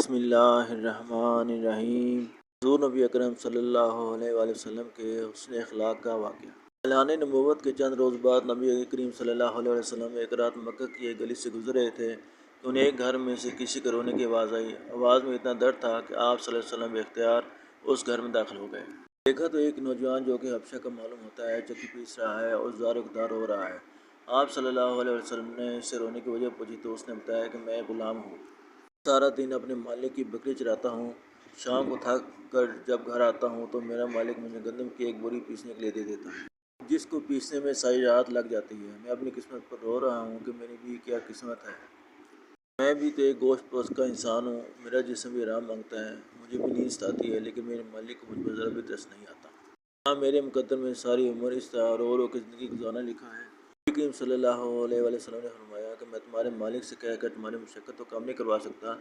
بسم اللہ الرحمن الرحیم۔ حضور نبی اکرم صلی اللہ علیہ وآلہ وسلم کے حسن اخلاق کا واقعہ۔ اعلان نبوت کے چند روز بعد نبی کریم صلی اللہ علیہ وسلم ایک رات مکہ کی ایک گلی سے گزر رہے تھے کہ انہیں ایک گھر میں سے کسی کے رونے کی آواز آئی۔ آواز میں اتنا درد تھا کہ آپ صلی اللہ علیہ وسلم بے اختیار اس گھر میں داخل ہو گئے۔ دیکھا تو ایک نوجوان جو کہ حبشہ کا معلوم ہوتا ہے چکی پیس رہا ہے اور زار اقدار ہو رہا ہے۔ آپ صلی اللہ علیہ وسلم نے اس سے رونے کی وجہ پوچھی تو اس نے بتایا کہ میں غلام ہوں، سارا دن اپنے مالک کی بکری چراتا ہوں، شام کو تھک کر جب گھر آتا ہوں تو میرا مالک مجھے گندم کی ایک بوری پیسنے کے لیے دے دیتا ہے، جس کو پیسنے میں ساری رات لگ جاتی ہے۔ میں اپنی قسمت پر رو رہا ہوں کہ میری بھی کیا قسمت ہے، میں بھی تو ایک گوشت پوش کا انسان ہوں، میرا جسم بھی آرام مانگتا ہے، مجھے بھی نیند آتی ہے، لیکن میرے مالک کو مجھ پر ذرا بھی ترس نہیں آتا۔ ہاں، میرے مقدر میں ساری عمر اس طرح رو رو کے زندگی گزارنا لکھا ہے۔ نبی کریم صلی اللہ علیہ وآلہ وسلم نے فرمایا کہ میں تمہارے مالک سے کہہ کر تمہاری مشقت تو کم نہیں کروا سکتا،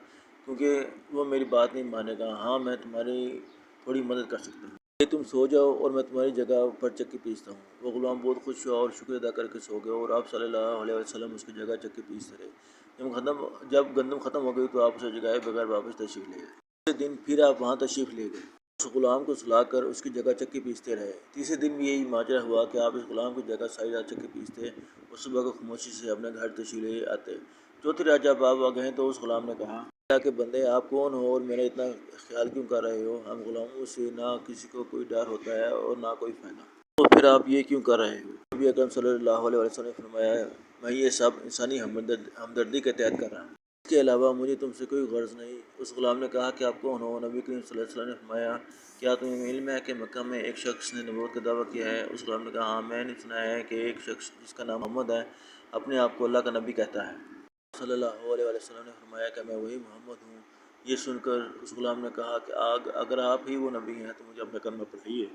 کیونکہ وہ میری بات نہیں مانے گا۔ ہاں، میں تمہاری تھوڑی مدد کر سکتا ہوں، کہ تم سو جاؤ اور میں تمہاری جگہ پر چکی پیستا ہوں۔ وہ غلام بہت خوش ہوا اور شکر ادا کر کے سو گیا اور آپ صلی اللہ علیہ وسلم اس کی جگہ چکی پیستے رہے۔ جب گندم ختم ہو گئی تو آپ اسے جگائے بغیر واپس تشریف لے گئے۔ دوسرے دن پھر آپ وہاں تشریف لے گئے، اس غلام کو سلا کر اس کی جگہ چکی پیستے رہے۔ تیسرے دن بھی یہی ماجرا ہوا کہ آپ اس غلام کی جگہ ساری رات چکی پیستے اور صبح کو خاموشی سے اپنے گھر تشریف لے آتے۔ چوتھی رات جب آپ آ گئے تو اس غلام نے کہا، اللہ کے بندے، آپ کون ہو اور میرا اتنا خیال کیوں کر رہے ہو؟ ہم غلاموں سے نہ کسی کو کوئی ڈر ہوتا ہے اور نہ کوئی فائدہ، تو پھر آپ یہ کیوں کر رہے ہو؟ نبی اکرم صلی اللہ علیہ وسلم نے فرمایا، میں یہ سب انسانی ہمدردی کے تحت کر رہا ہوں، اس کے علاوہ مجھے تم سے کوئی غرض نہیں۔ اس غلام نے کہا کہ آپ کون ہو؟ نبی کریم صلی اللہ علیہ وسلم نے فرمایا، کیا تمہیں علم ہے کہ مکہ میں ایک شخص نے نبوت کا دعویٰ کیا ہے؟ اس غلام نے کہا، ہاں، میں نے سنا ہے کہ ایک شخص جس کا نام محمد ہے اپنے آپ کو اللہ کا نبی کہتا ہے۔ صلی اللہ علیہ وسلم نے فرمایا کہ میں وہی محمد ہوں۔ یہ سن کر اس غلام نے کہا کہ اگر آپ ہی وہ نبی ہیں تو مجھے اپنا کلمہ پڑھائیے،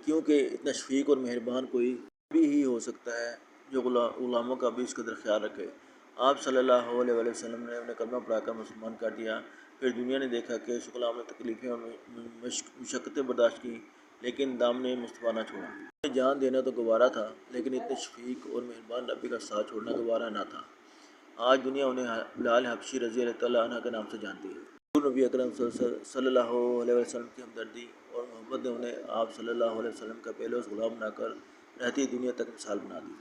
کیونکہ اتنا شفیق اور مہربان کوئی نبی ہی ہو سکتا ہے جو غلاموں کا بھی اس قدر خیال رکھے۔ آپ صلی اللہ علیہ وسلم نے انہیں کلمہ پڑھا کر مسلمان کر دیا۔ پھر دنیا نے دیکھا کہ اس غلام نے تکلیفیں اور مشقتیں برداشت کی لیکن دامن مصطفیٰ نہ چھوڑا۔ انہیں جان دینا تو گوارا تھا لیکن اتنے شفیق اور مہربان نبی کا ساتھ چھوڑنا گوارا نہ تھا۔ آج دنیا انہیں بلال حبشی رضی اللہ عنہ کے نام سے جانتی ہے۔ حضور نبی اکرم صلی اللہ علیہ وسلم کی ہمدردی اور محبت نے انہیں آپ صلی اللہ علیہ وسلم کا پہلے غلام بنا کر رہتی دنیا تک مثال بنا دی۔